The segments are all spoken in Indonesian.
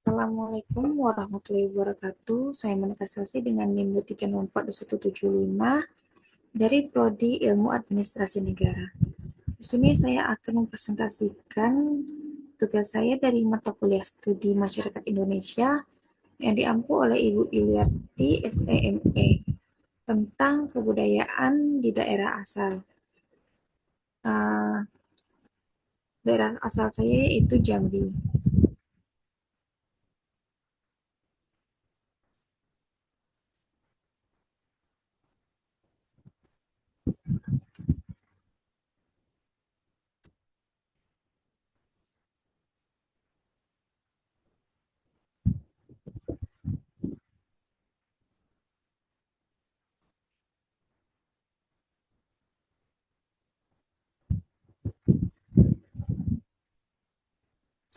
Assalamualaikum warahmatullahi wabarakatuh. Saya Monika Sasi dengan NIM 3042175 dari Prodi Ilmu Administrasi Negara. Di sini saya akan mempresentasikan tugas saya dari mata kuliah Studi Masyarakat Indonesia yang diampu oleh Ibu Yuliarti SEME tentang kebudayaan di daerah asal. Eh, Daerah asal saya yaitu Jambi.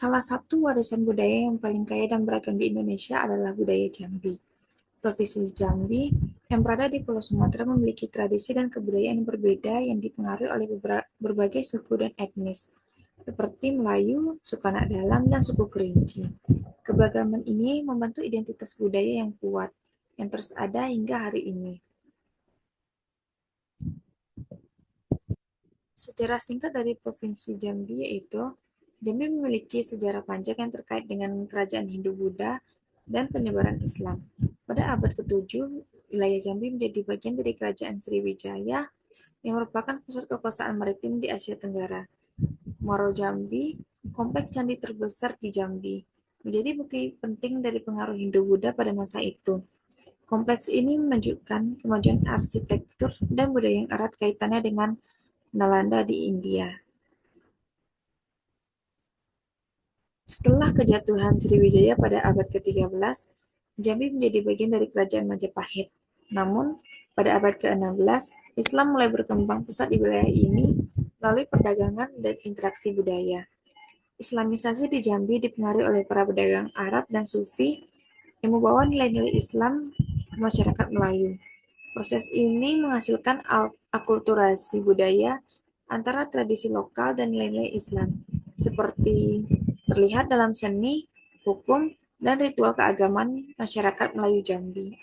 Salah satu warisan budaya yang paling kaya dan beragam di Indonesia adalah budaya Jambi. Provinsi Jambi yang berada di Pulau Sumatera memiliki tradisi dan kebudayaan yang berbeda yang dipengaruhi oleh berbagai suku dan etnis, seperti Melayu, suku Anak Dalam, dan suku Kerinci. Keberagaman ini membentuk identitas budaya yang kuat, yang terus ada hingga hari ini. Sejarah singkat dari Provinsi Jambi yaitu, Jambi memiliki sejarah panjang yang terkait dengan kerajaan Hindu-Buddha dan penyebaran Islam. Pada abad ke-7, wilayah Jambi menjadi bagian dari Kerajaan Sriwijaya yang merupakan pusat kekuasaan maritim di Asia Tenggara. Muaro Jambi, kompleks candi terbesar di Jambi, menjadi bukti penting dari pengaruh Hindu-Buddha pada masa itu. Kompleks ini menunjukkan kemajuan arsitektur dan budaya yang erat kaitannya dengan Nalanda di India. Setelah kejatuhan Sriwijaya pada abad ke-13, Jambi menjadi bagian dari kerajaan Majapahit. Namun, pada abad ke-16, Islam mulai berkembang pesat di wilayah ini melalui perdagangan dan interaksi budaya. Islamisasi di Jambi dipengaruhi oleh para pedagang Arab dan Sufi yang membawa nilai-nilai Islam ke masyarakat Melayu. Proses ini menghasilkan akulturasi budaya antara tradisi lokal dan nilai-nilai Islam, seperti terlihat dalam seni, hukum, dan ritual keagamaan masyarakat Melayu Jambi.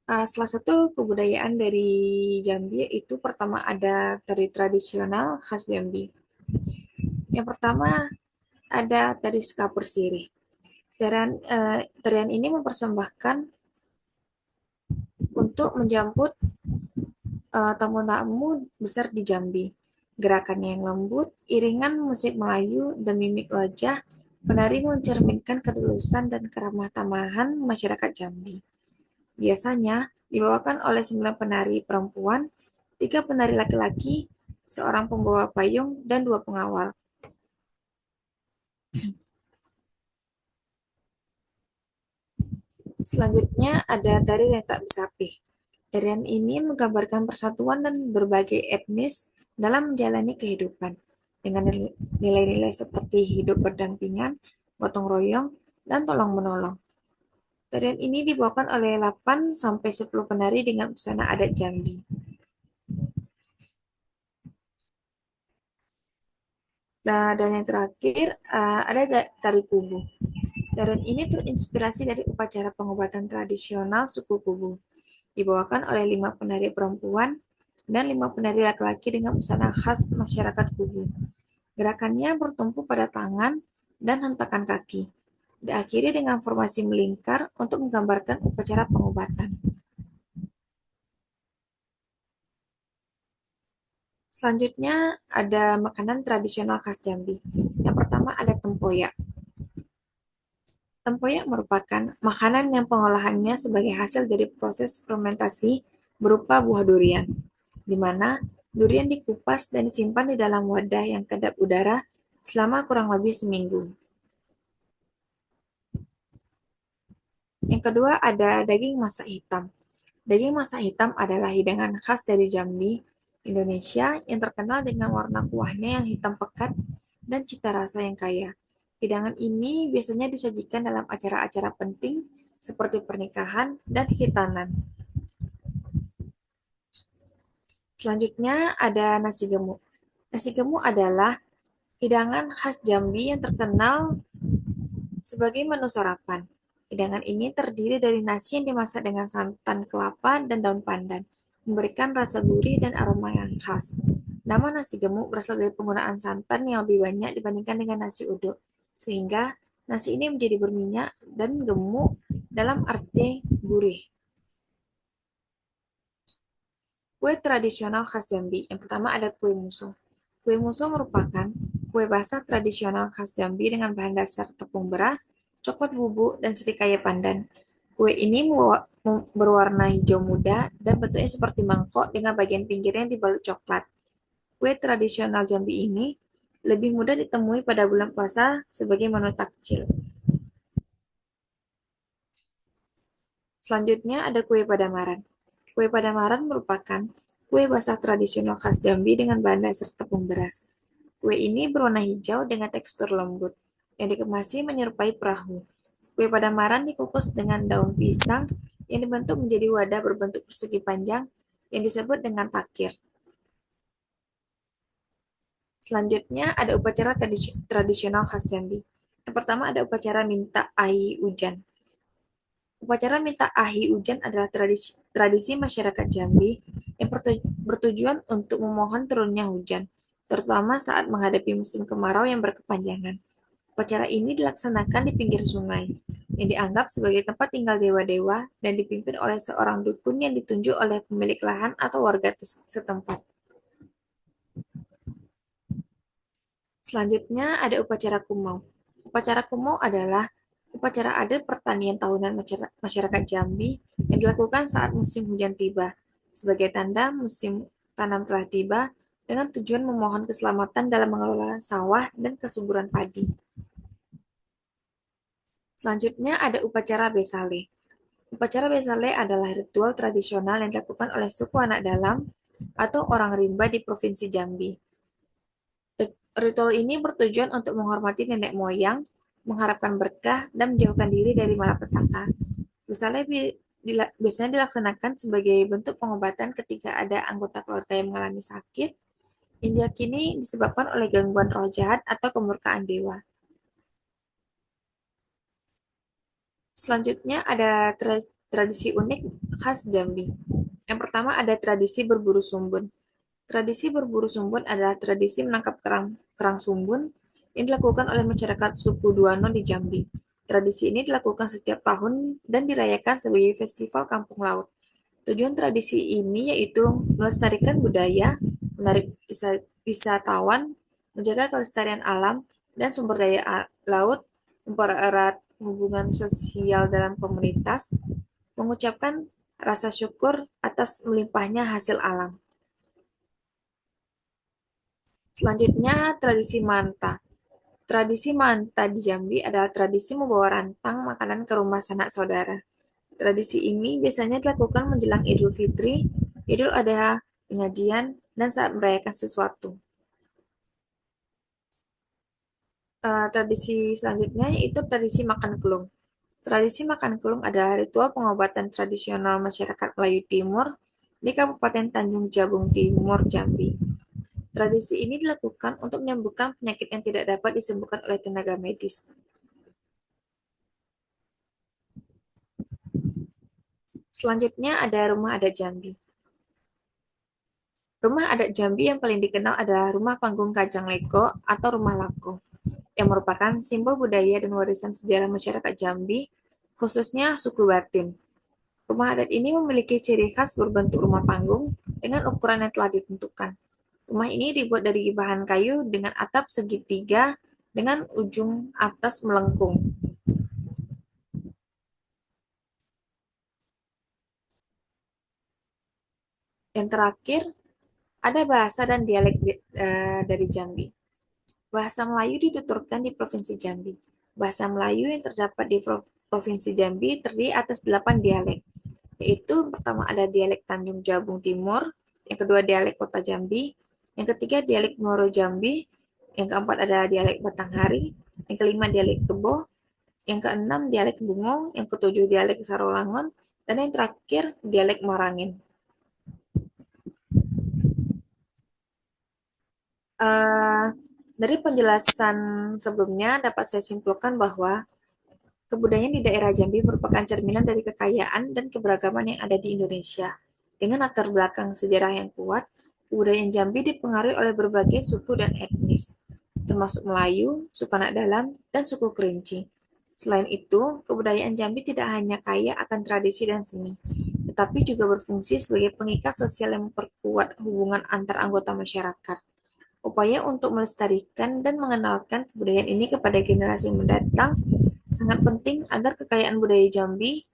Salah satu kebudayaan dari Jambi itu pertama ada tari tradisional khas Jambi. Yang pertama ada tari Skapur Sirih. Tarian ini mempersembahkan untuk menjemput tamu-tamu besar di Jambi. Gerakannya yang lembut, iringan musik Melayu, dan mimik wajah penari mencerminkan ketulusan dan keramah tamahan masyarakat Jambi. Biasanya dibawakan oleh 9 penari perempuan, 3 penari laki-laki, seorang pembawa payung, dan 2 pengawal. Selanjutnya ada tari Retak Besapih. Tarian ini menggambarkan persatuan dan berbagai etnis dalam menjalani kehidupan, dengan nilai-nilai seperti hidup berdampingan, gotong royong, dan tolong-menolong. Tarian ini dibawakan oleh 8 sampai 10 penari dengan busana adat Jambi. Nah, dan yang terakhir ada tari Kubu. Tarian ini terinspirasi dari upacara pengobatan tradisional suku Kubu. Dibawakan oleh 5 penari perempuan dan 5 penari laki-laki dengan busana khas masyarakat Kubu. Gerakannya bertumpu pada tangan dan hentakan kaki. Diakhiri dengan formasi melingkar untuk menggambarkan upacara pengobatan. Selanjutnya ada makanan tradisional khas Jambi. Yang pertama ada tempoyak. Tempoyak merupakan makanan yang pengolahannya sebagai hasil dari proses fermentasi berupa buah durian, di mana durian dikupas dan disimpan di dalam wadah yang kedap udara selama kurang lebih seminggu. Yang kedua ada daging masak hitam. Daging masak hitam adalah hidangan khas dari Jambi, Indonesia yang terkenal dengan warna kuahnya yang hitam pekat dan cita rasa yang kaya. Hidangan ini biasanya disajikan dalam acara-acara penting seperti pernikahan dan khitanan. Selanjutnya ada nasi gemuk. Nasi gemuk adalah Hidangan khas Jambi yang terkenal sebagai menu sarapan. Hidangan ini terdiri dari nasi yang dimasak dengan santan kelapa dan daun pandan, memberikan rasa gurih dan aroma yang khas. Nama nasi gemuk berasal dari penggunaan santan yang lebih banyak dibandingkan dengan nasi uduk, sehingga nasi ini menjadi berminyak dan gemuk dalam arti gurih. Kue tradisional khas Jambi. Yang pertama ada kue muso. Kue muso merupakan kue basah tradisional khas Jambi dengan bahan dasar tepung beras, coklat bubuk, dan serikaya pandan. Kue ini berwarna hijau muda dan bentuknya seperti mangkok dengan bagian pinggirnya yang dibalut coklat. Kue tradisional Jambi ini lebih mudah ditemui pada bulan puasa sebagai menu takjil. Selanjutnya ada kue Padamaran. Kue Padamaran merupakan kue basah tradisional khas Jambi dengan bahan dasar tepung beras. Kue ini berwarna hijau dengan tekstur lembut, yang dikemasi menyerupai perahu. Kue Padamaran dikukus dengan daun pisang yang dibentuk menjadi wadah berbentuk persegi panjang yang disebut dengan takir. Selanjutnya ada upacara tradisional khas Jambi. Yang pertama ada upacara minta ahi hujan. Upacara minta ahi hujan adalah tradisi masyarakat Jambi yang bertujuan untuk memohon turunnya hujan, terutama saat menghadapi musim kemarau yang berkepanjangan. Upacara ini dilaksanakan di pinggir sungai, yang dianggap sebagai tempat tinggal dewa-dewa dan dipimpin oleh seorang dukun yang ditunjuk oleh pemilik lahan atau warga setempat. Selanjutnya ada upacara Kumau. Upacara Kumau adalah upacara adat pertanian tahunan masyarakat Jambi yang dilakukan saat musim hujan tiba, sebagai tanda musim tanam telah tiba dengan tujuan memohon keselamatan dalam mengelola sawah dan kesuburan padi. Selanjutnya ada upacara Besale. Upacara Besale adalah ritual tradisional yang dilakukan oleh suku anak dalam atau orang rimba di Provinsi Jambi. Ritual ini bertujuan untuk menghormati nenek moyang, mengharapkan berkah, dan menjauhkan diri dari malapetaka. Misalnya biasanya dilaksanakan sebagai bentuk pengobatan ketika ada anggota keluarga yang mengalami sakit yang diyakini disebabkan oleh gangguan roh jahat atau kemurkaan dewa. Selanjutnya ada tradisi unik khas Jambi. Yang pertama ada tradisi berburu sumbun. Tradisi berburu sumbun adalah tradisi menangkap kerang sumbun yang dilakukan oleh masyarakat suku Duano di Jambi. Tradisi ini dilakukan setiap tahun dan dirayakan sebagai festival kampung laut. Tujuan tradisi ini yaitu melestarikan budaya, menarik wisatawan, menjaga kelestarian alam dan sumber daya laut, mempererat hubungan sosial dalam komunitas, mengucapkan rasa syukur atas melimpahnya hasil alam. Selanjutnya, tradisi Manta. Tradisi Manta di Jambi adalah tradisi membawa rantang makanan ke rumah sanak saudara. Tradisi ini biasanya dilakukan menjelang Idul Fitri, Idul Adha, pengajian, dan saat merayakan sesuatu. Tradisi selanjutnya yaitu tradisi makan kelung. Tradisi makan kelung adalah ritual pengobatan tradisional masyarakat Melayu Timur di Kabupaten Tanjung Jabung Timur, Jambi. Tradisi ini dilakukan untuk menyembuhkan penyakit yang tidak dapat disembuhkan oleh tenaga medis. Selanjutnya ada Rumah Adat Jambi. Rumah adat Jambi yang paling dikenal adalah Rumah Panggung Kajang Leko atau Rumah Lako, yang merupakan simbol budaya dan warisan sejarah masyarakat Jambi, khususnya suku Batin. Rumah adat ini memiliki ciri khas berbentuk rumah panggung dengan ukuran yang telah ditentukan. Rumah ini dibuat dari bahan kayu dengan atap segitiga dengan ujung atas melengkung. Yang terakhir, ada bahasa dan dialek dari Jambi. Bahasa Melayu dituturkan di Provinsi Jambi. Bahasa Melayu yang terdapat di Provinsi Jambi terdiri atas 8 dialek, yaitu pertama ada dialek Tanjung Jabung Timur, yang kedua dialek Kota Jambi, yang ketiga dialek Muaro Jambi, yang keempat ada dialek Batanghari, yang kelima dialek Tebo, yang keenam dialek Bungo, yang ketujuh dialek Sarolangun, dan yang terakhir dialek Marangin. Uh, Dari penjelasan sebelumnya dapat saya simpulkan bahwa kebudayaan di daerah Jambi merupakan cerminan dari kekayaan dan keberagaman yang ada di Indonesia. Dengan latar belakang sejarah yang kuat, kebudayaan Jambi dipengaruhi oleh berbagai suku dan etnis, termasuk Melayu, suku Anak Dalam, dan suku Kerinci. Selain itu, kebudayaan Jambi tidak hanya kaya akan tradisi dan seni, tetapi juga berfungsi sebagai pengikat sosial yang memperkuat hubungan antar anggota masyarakat. Upaya untuk melestarikan dan mengenalkan kebudayaan ini kepada generasi mendatang sangat penting agar kekayaan budaya Jambi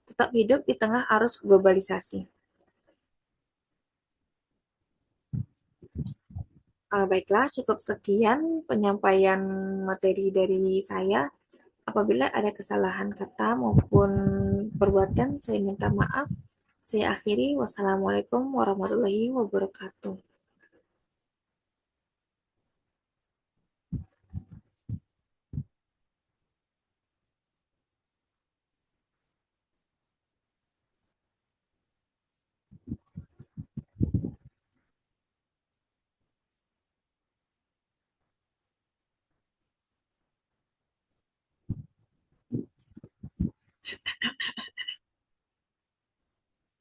tetap hidup di tengah arus globalisasi. Baiklah, cukup sekian penyampaian materi dari saya. Apabila ada kesalahan kata maupun perbuatan, saya minta maaf. Saya akhiri. Wassalamualaikum warahmatullahi wabarakatuh.